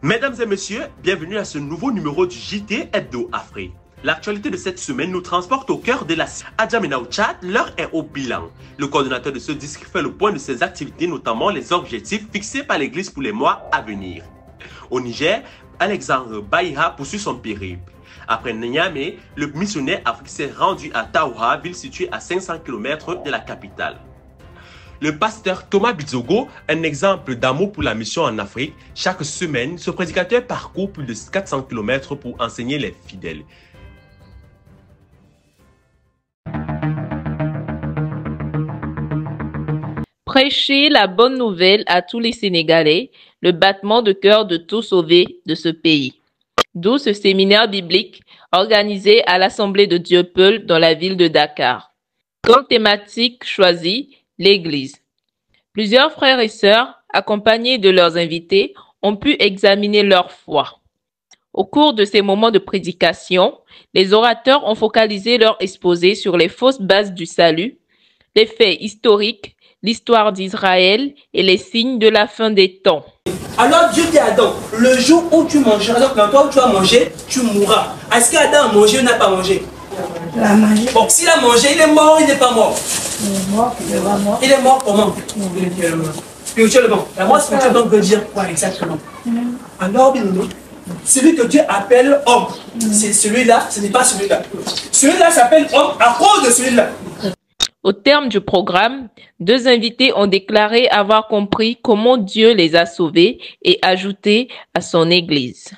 Mesdames et messieurs, bienvenue à ce nouveau numéro du JT Hebdo Afrique. L'actualité de cette semaine nous transporte au cœur de la à N'Djamena au Tchad, l'heure est au bilan. Le coordonnateur de ce district fait le point de ses activités, notamment les objectifs fixés par l'Église pour les mois à venir. Au Niger, Alexandre Baïha poursuit son périple. Après Niamey, le missionnaire africain s'est rendu à Taoura, ville située à 500 km de la capitale. Le pasteur Thomas Bizogo, un exemple d'amour pour la mission en Afrique, chaque semaine, ce prédicateur parcourt plus de 400 km pour enseigner les fidèles. Prêcher la bonne nouvelle à tous les Sénégalais, le battement de cœur de tout sauver de ce pays. D'où ce séminaire biblique organisé à l'Assemblée de Dieu Peul dans la ville de Dakar. Comme thématique choisie, l'Église. Plusieurs frères et sœurs, accompagnés de leurs invités, ont pu examiner leur foi. Au cours de ces moments de prédication, les orateurs ont focalisé leur exposé sur les fausses bases du salut, les faits historiques, l'histoire d'Israël et les signes de la fin des temps. Alors Dieu dit à Adam, le jour où tu mangeras, donc l'endroit où tu vas manger, tu mourras. Est-ce qu'Adam a mangé ou n'a pas mangé? Il a mangé. Bon, s'il a mangé, il est mort ou il n'est pas mort? Il est mort, il est pas mort. Il est mort comment? Spirituellement. La mort spirituelle donc veut dire quoi exactement? Alors, bien aimé, celui que Dieu appelle homme, c'est celui-là, ce n'est pas celui-là. Celui-là s'appelle homme à cause de celui-là. Au terme du programme, deux invités ont déclaré avoir compris comment Dieu les a sauvés et ajouté à son Église.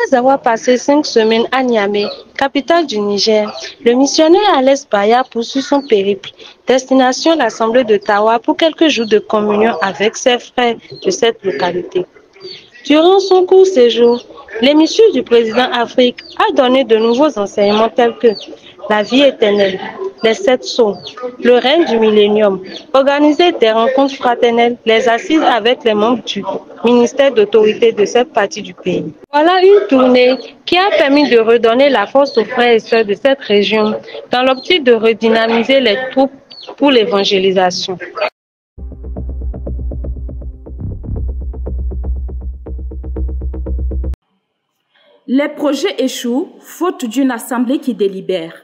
Après avoir passé 5 semaines à Niamey, capitale du Niger, le missionnaire Alex Baya poursuit son périple, destination l'Assemblée de Tawa pour quelques jours de communion avec ses frères de cette localité. Durant son court séjour, l'émission du président Afrique a donné de nouveaux enseignements tels que la vie éternelle, les 7 sceaux, le règne du millénium, organiser des rencontres fraternelles, les assises avec les membres du ministère d'autorité de cette partie du pays. Voilà une tournée qui a permis de redonner la force aux frères et sœurs de cette région dans l'optique de redynamiser les troupes pour l'évangélisation. Les projets échouent faute d'une assemblée qui délibère,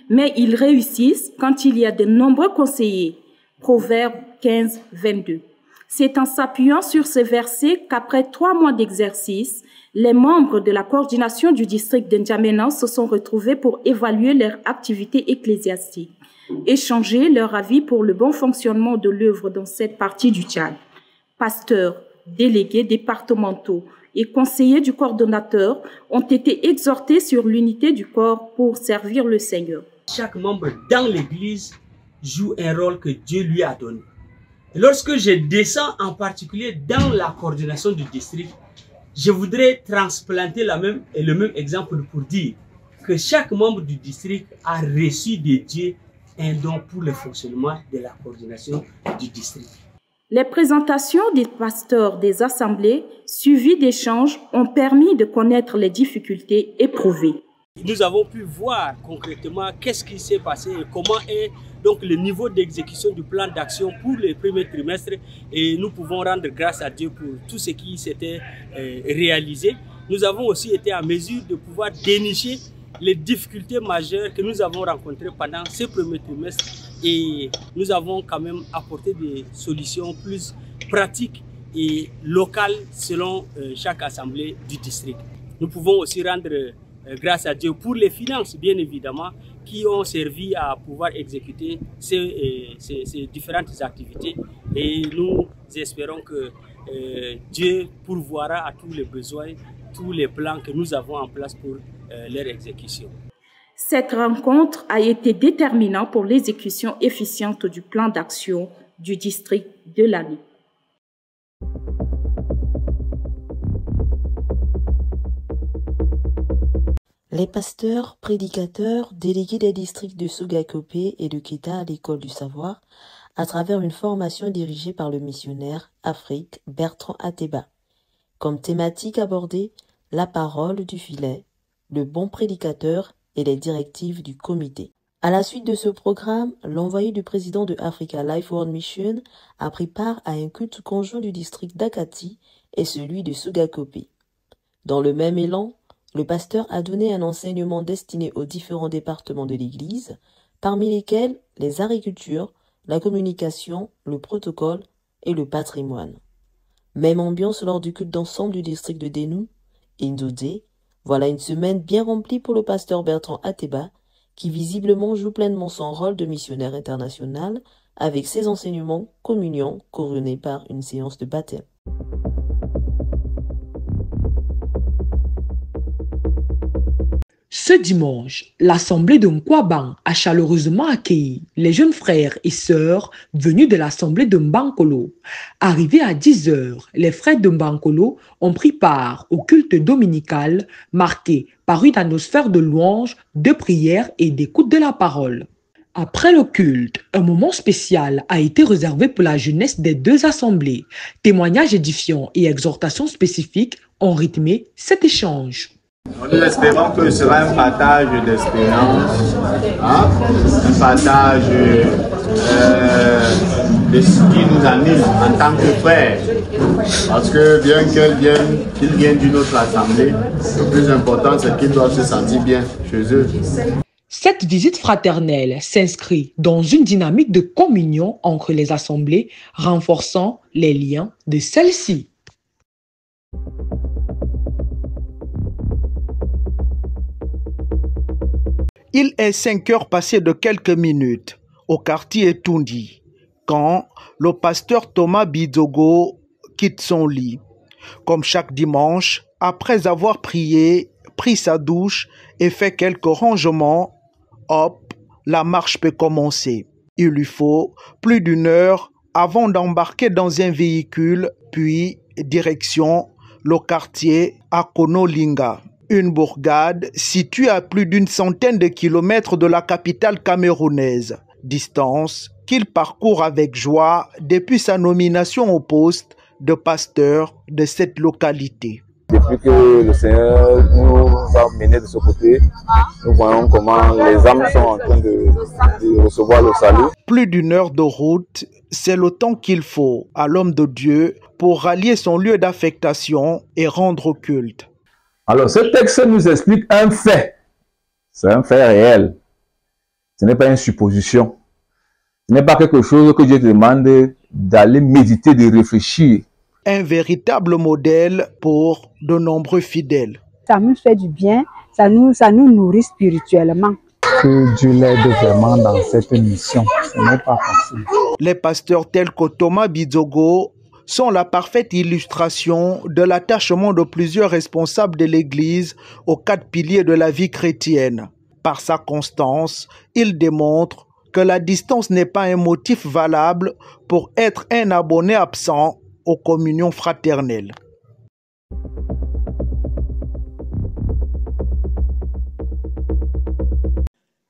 mais ils réussissent quand il y a de nombreux conseillers. Proverbe 15, 22. C'est en s'appuyant sur ces versets qu'après 3 mois d'exercice, les membres de la coordination du district de N'Djamena se sont retrouvés pour évaluer leur activité ecclésiastique, échanger leur avis pour le bon fonctionnement de l'œuvre dans cette partie du Tchad. Pasteurs, délégués départementaux et conseillers du coordonnateur ont été exhortés sur l'unité du corps pour servir le Seigneur. Chaque membre dans l'Église joue un rôle que Dieu lui a donné. Et lorsque je descends en particulier dans la coordination du district, je voudrais transplanter le même exemple pour dire que chaque membre du district a reçu de Dieu un don pour le fonctionnement de la coordination du district. Les présentations des pasteurs des assemblées, suivies d'échanges, ont permis de connaître les difficultés éprouvées. Nous avons pu voir concrètement qu'est-ce qui s'est passé et comment est donc le niveau d'exécution du plan d'action pour le premier trimestre. Et nous pouvons rendre grâce à Dieu pour tout ce qui s'était réalisé. Nous avons aussi été en mesure de pouvoir dénicher les difficultés majeures que nous avons rencontrées pendant ce premier trimestre et nous avons quand même apporté des solutions plus pratiques et locales selon chaque assemblée du district. Nous pouvons aussi rendre grâce à Dieu pour les finances, bien évidemment, qui ont servi à pouvoir exécuter ces différentes activités et nous espérons que Dieu pourvoira à tous les besoins, tous les plans que nous avons en place pour leur exécution. Cette rencontre a été déterminante pour l'exécution efficiente du plan d'action du district de l'année. Les pasteurs, prédicateurs, délégués des districts de Sougakopé et de Keta à l'école du savoir, à travers une formation dirigée par le missionnaire Afrique Bertrand Ateba. Comme thématique abordée, la parole du filet, le bon prédicateur et les directives du comité. À la suite de ce programme, l'envoyé du président de Africa Life World Mission a pris part à un culte conjoint du district d'Akati et celui de Sugakope. Dans le même élan, le pasteur a donné un enseignement destiné aux différents départements de l'Église, parmi lesquels les agricultures, la communication, le protocole et le patrimoine. Même ambiance lors du culte d'ensemble du district de Denou, Indodé. Voilà une semaine bien remplie pour le pasteur Bertrand Ateba, qui visiblement joue pleinement son rôle de missionnaire international avec ses enseignements, communion, couronnés par une séance de baptême. Ce dimanche, l'assemblée de Nkwabang a chaleureusement accueilli les jeunes frères et sœurs venus de l'assemblée de Mbankolo. Arrivés à 10 h, les frères de Mbankolo ont pris part au culte dominical marqué par une atmosphère de louange, de prière et d'écoute de la parole. Après le culte, un moment spécial a été réservé pour la jeunesse des deux assemblées. Témoignages édifiants et exhortations spécifiques ont rythmé cet échange. Nous espérons que ce sera un partage d'expérience, un partage de ce qui nous anime en tant que frères. Parce que bien qu'ils viennent d'une autre assemblée, le plus important c'est qu'ils doivent se sentir bien chez eux. Cette visite fraternelle s'inscrit dans une dynamique de communion entre les assemblées, renforçant les liens de celles-ci. Il est 5 heures passées de quelques minutes au quartier Tundi quand le pasteur Thomas Bizogo quitte son lit. Comme chaque dimanche, après avoir prié, pris sa douche et fait quelques rangements, hop, la marche peut commencer. Il lui faut plus d'1 heure avant d'embarquer dans un véhicule, puis direction le quartier Akonolinga. Une bourgade située à plus d'une centaine de kilomètres de la capitale camerounaise, distance qu'il parcourt avec joie depuis sa nomination au poste de pasteur de cette localité. Depuis que le Seigneur nous a menés de ce côté, nous voyons comment les âmes sont en train de recevoir le salut. Plus d'1 heure de route, c'est le temps qu'il faut à l'homme de Dieu pour rallier son lieu d'affectation et rendre culte. Alors, ce texte nous explique un fait. C'est un fait réel. Ce n'est pas une supposition. Ce n'est pas quelque chose que Dieu te demande d'aller méditer, de réfléchir. Un véritable modèle pour de nombreux fidèles. Ça nous fait du bien, ça nous nourrit spirituellement. Que Dieu l'aide vraiment dans cette mission. Ce n'est pas facile. Les pasteurs tels que Thomas Bizogo sont la parfaite illustration de l'attachement de plusieurs responsables de l'Église aux 4 piliers de la vie chrétienne. Par sa constance, il démontre que la distance n'est pas un motif valable pour être un abonné absent aux communions fraternelles.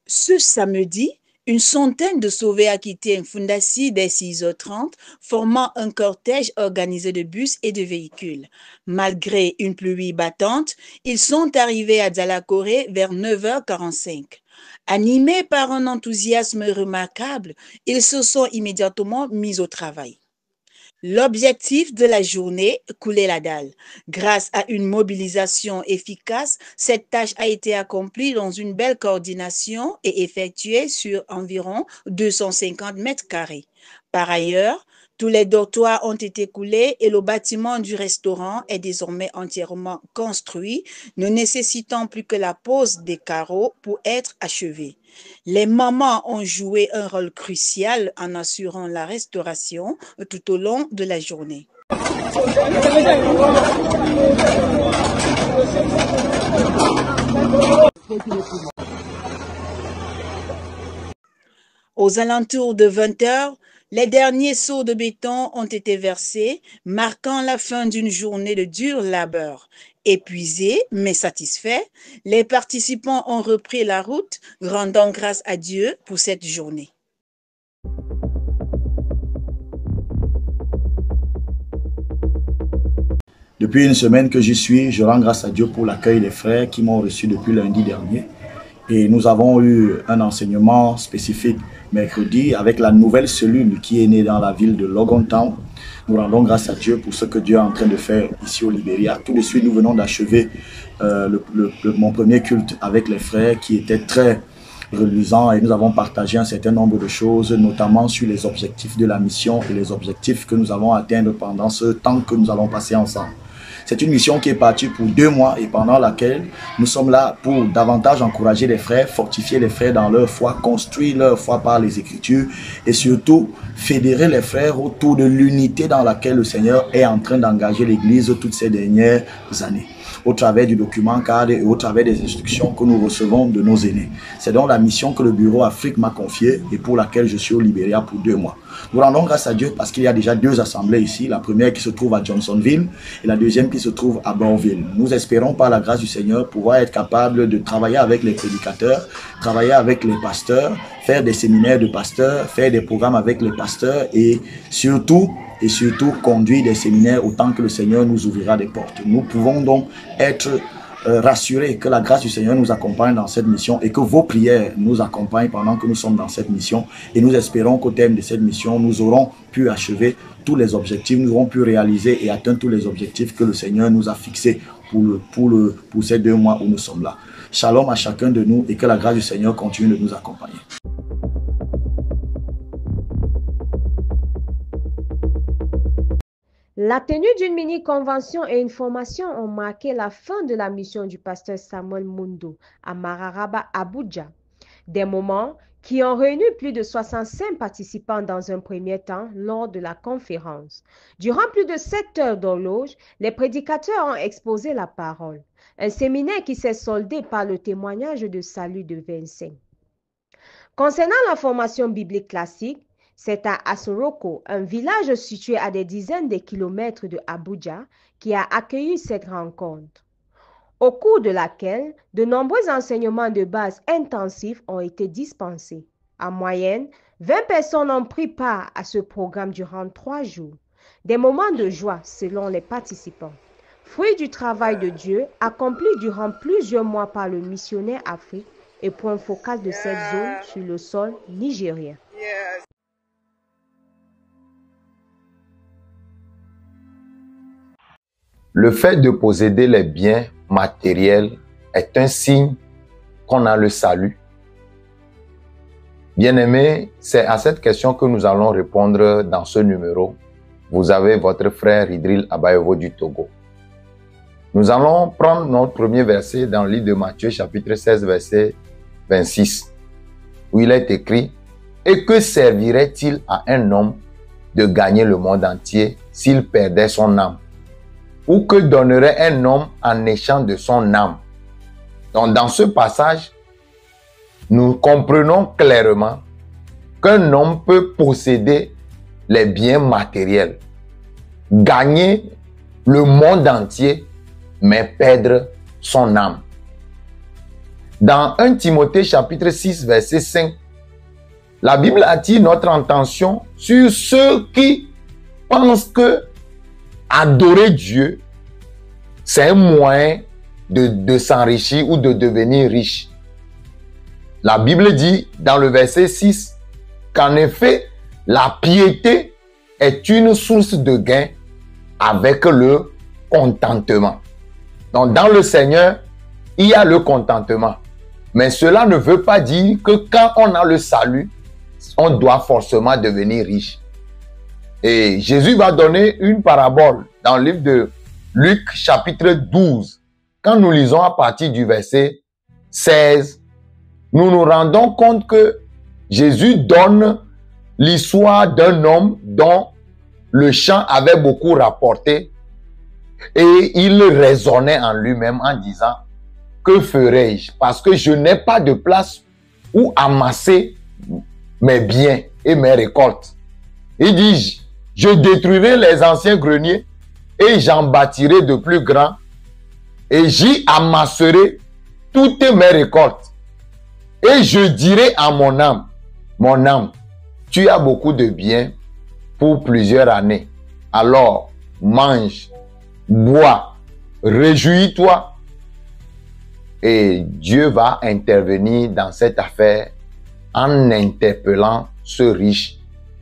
Ce samedi, une centaine de sauvés a quitté Mfundassi dès 6h30, formant un cortège organisé de bus et de véhicules. Malgré une pluie battante, ils sont arrivés à Dzalakore vers 9h45. Animés par un enthousiasme remarquable, ils se sont immédiatement mis au travail. L'objectif de la journée, couler la dalle. Grâce à une mobilisation efficace, cette tâche a été accomplie dans une belle coordination et effectuée sur environ 250 mètres carrés. Par ailleurs, tous les dortoirs ont été coulés et le bâtiment du restaurant est désormais entièrement construit, ne nécessitant plus que la pose des carreaux pour être achevé. Les mamans ont joué un rôle crucial en assurant la restauration tout au long de la journée. Aux alentours de 20 h, les derniers seaux de béton ont été versés, marquant la fin d'une journée de dur labeur. Épuisés mais satisfaits, les participants ont repris la route, rendant grâce à Dieu pour cette journée. Depuis une semaine que j'y suis, je rends grâce à Dieu pour l'accueil des frères qui m'ont reçu depuis lundi dernier. Et nous avons eu un enseignement spécifique mercredi avec la nouvelle cellule qui est née dans la ville de Logan Town. Nous rendons grâce à Dieu pour ce que Dieu est en train de faire ici au Libéria. Tout de suite, nous venons d'achever mon premier culte avec les frères qui était très reluisant et nous avons partagé un certain nombre de choses, notamment sur les objectifs de la mission et les objectifs que nous allons atteindre pendant ce temps que nous allons passer ensemble. C'est une mission qui est partie pour 2 mois et pendant laquelle nous sommes là pour davantage encourager les frères, fortifier les frères dans leur foi, construire leur foi par les Écritures et surtout fédérer les frères autour de l'unité dans laquelle le Seigneur est en train d'engager l'Église toutes ces dernières années, au travers du document cadre et au travers des instructions que nous recevons de nos aînés. C'est donc la mission que le Bureau Afrique m'a confiée et pour laquelle je suis au Libéria pour 2 mois. Nous rendons grâce à Dieu parce qu'il y a déjà 2 assemblées ici, la première qui se trouve à Johnsonville et la deuxième qui se trouve à Bourville. Nous espérons par la grâce du Seigneur pouvoir être capables de travailler avec les prédicateurs, travailler avec les pasteurs, faire des séminaires de pasteurs, faire des programmes avec les pasteurs et surtout conduire des séminaires autant que le Seigneur nous ouvrira des portes. Nous pouvons donc être rassurés que la grâce du Seigneur nous accompagne dans cette mission et que vos prières nous accompagnent pendant que nous sommes dans cette mission. Et nous espérons qu'au terme de cette mission, nous aurons pu achever tous les objectifs, nous aurons pu réaliser et atteindre tous les objectifs que le Seigneur nous a fixés pour ces 2 mois où nous sommes là. Shalom à chacun de nous et que la grâce du Seigneur continue de nous accompagner. La tenue d'une mini-convention et une formation ont marqué la fin de la mission du pasteur Samuel Mundo à Mararaba, Abuja. Des moments qui ont réuni plus de 65 participants dans un premier temps lors de la conférence. Durant plus de 7 heures d'horloge, les prédicateurs ont exposé la parole. Un séminaire qui s'est soldé par le témoignage de salut de Vincent. Concernant la formation biblique classique, c'est à Asoroko, un village situé à des dizaines de kilomètres de Abuja, qui a accueilli cette rencontre, au cours de laquelle de nombreux enseignements de base intensifs ont été dispensés. En moyenne, 20 personnes ont pris part à ce programme durant 3 jours. Des moments de joie selon les participants. Fruit du travail de Dieu accompli durant plusieurs mois par le missionnaire Afrique et point focal de cette zone sur le sol nigérien. Le fait de posséder les biens matériels est un signe qu'on a le salut. Bien-aimés, c'est à cette question que nous allons répondre dans ce numéro. Vous avez votre frère Idril Abayovo du Togo. Nous allons prendre notre premier verset dans le livre de Matthieu, chapitre 16, verset 26, où il est écrit « Et que servirait-il à un homme de gagner le monde entier s'il perdait son âme? Ou que donnerait un homme en échange de son âme ?» Donc, dans ce passage, nous comprenons clairement qu'un homme peut posséder les biens matériels, gagner le monde entier, mais perdre son âme. Dans 1 Timothée chapitre 6, verset 5, la Bible attire notre attention sur ceux qui pensent que adorer Dieu, c'est un moyen de s'enrichir ou de devenir riche. La Bible dit dans le verset 6 qu'en effet, la piété est une source de gain avec le contentement. Donc, dans le Seigneur, il y a le contentement. Mais cela ne veut pas dire que quand on a le salut, on doit forcément devenir riche. Et Jésus va donner une parabole dans le livre de Luc, chapitre 12. Quand nous lisons à partir du verset 16, nous nous rendons compte que Jésus donne l'histoire d'un homme dont le champ avait beaucoup rapporté et il raisonnait en lui-même en disant « Que ferai-je? Parce que je n'ai pas de place où amasser mes biens et mes récoltes. » Il dit « Je détruirai les anciens greniers et j'en bâtirai de plus grands et j'y amasserai toutes mes récoltes. Et je dirai à mon âme, tu as beaucoup de biens pour plusieurs années. Alors, mange, bois, réjouis-toi. Et Dieu va intervenir dans cette affaire en interpellant ce riche,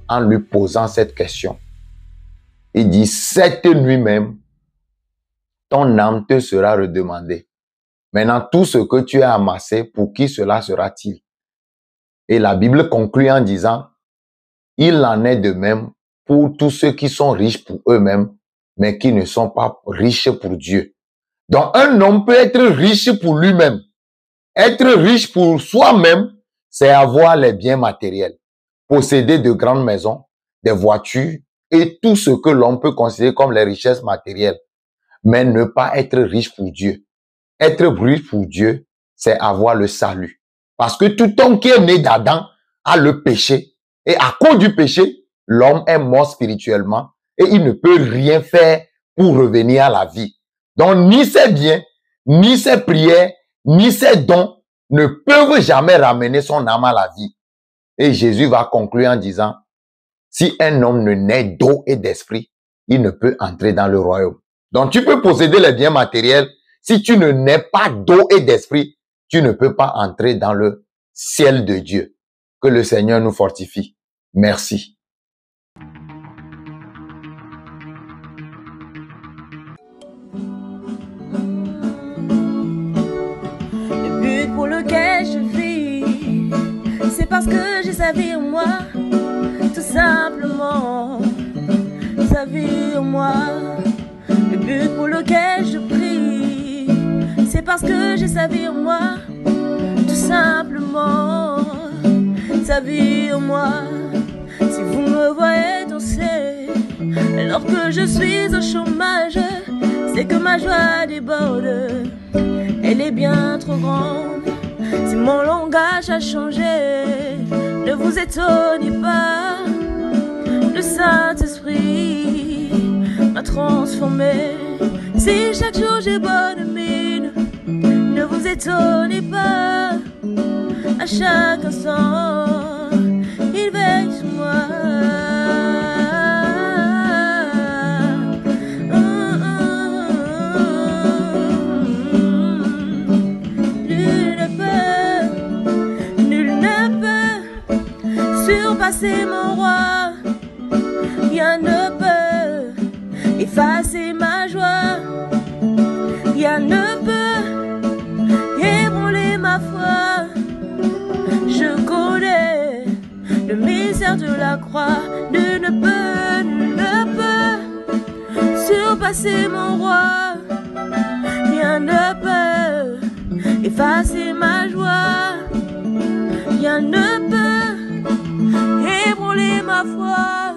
en lui posant cette question. Il dit, cette nuit même, ton âme te sera redemandée. Maintenant, tout ce que tu as amassé, pour qui cela sera-t-il? Et la Bible conclut en disant, il en est de même pour tous ceux qui sont riches pour eux-mêmes, mais qui ne sont pas riches pour Dieu. Donc, un homme peut être riche pour lui-même. Être riche pour soi-même, c'est avoir les biens matériels, posséder de grandes maisons, des voitures et tout ce que l'on peut considérer comme les richesses matérielles, mais ne pas être riche pour Dieu. Être riche pour Dieu, c'est avoir le salut. Parce que tout homme qui est né d'Adam a le péché. Et à cause du péché, l'homme est mort spirituellement et il ne peut rien faire pour revenir à la vie. Donc, ni ses biens, ni ses prières, ni ses dons ne peuvent jamais ramener son âme à la vie. Et Jésus va conclure en disant, si un homme ne naît d'eau et d'esprit, il ne peut entrer dans le royaume. Donc, tu peux posséder les biens matériels. Si tu ne nais pas d'eau et d'esprit, tu ne peux pas entrer dans le ciel de Dieu. Que le Seigneur nous fortifie. Merci. Le but pour lequel je vis, c'est parce que j'ai sa vie en moi, tout simplement. Sa vie en moi. Le but pour lequel je prie, c'est parce que j'ai sa vie en moi, tout simplement. Sa vie en moi. Si vous me voyez danser alors que je suis au chômage, c'est que ma joie déborde, elle est bien trop grande. Si mon langage a changé, ne vous étonnez pas, le Saint-Esprit m'a transformé. Si chaque jour j'ai bonne mine, ne vous étonnez pas, à chaque instant, il veille sur moi. Nul ne peut surpasser mon roi. Rien ne peut effacer ma joie. Rien ne peut ébranler ma foi. Je connais le mystère de la croix. Nul ne peut surpasser mon roi. Rien ne peut effacer ma joie. Rien ne peut ébranler ma foi.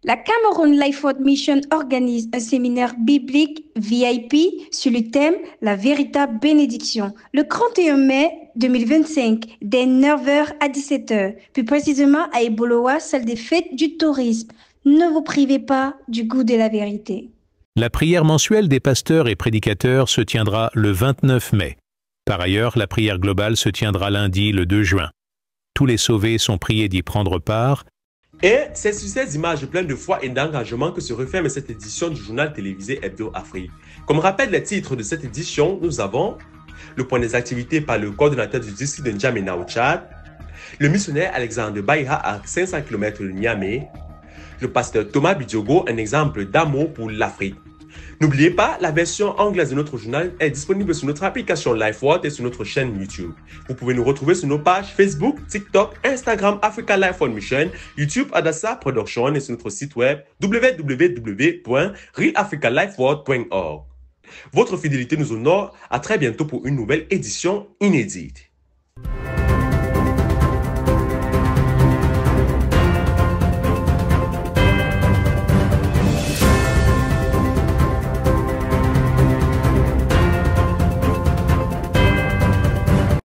La Cameroun Life World Mission organise un séminaire biblique VIP sur le thème « La véritable bénédiction » le 31 mai 2025, dès 9h à 17h, plus précisément à Eboloa, salle des fêtes du tourisme. Ne vous privez pas du goût de la vérité. La prière mensuelle des pasteurs et prédicateurs se tiendra le 29 mai. Par ailleurs, la prière globale se tiendra lundi, le 2 juin. Tous les sauvés sont priés d'y prendre part. Et c'est sur ces images pleines de foi et d'engagement que se referme cette édition du journal télévisé Hebdo Afrique. Comme rappelle les titres de cette édition, nous avons le point des activités par le coordonnateur du district de N'Djamena au Tchad, le missionnaire Alexandre Baïra à 500 km de Niamey, le pasteur Thomas Bidjogo, un exemple d'amour pour l'Afrique. N'oubliez pas, la version anglaise de notre journal est disponible sur notre application LifeWorld et sur notre chaîne YouTube. Vous pouvez nous retrouver sur nos pages Facebook, TikTok, Instagram, Africa Life World Mission, YouTube Adassa Production et sur notre site web www.realafricalifeworld.org. Votre fidélité nous honore. À très bientôt pour une nouvelle édition inédite.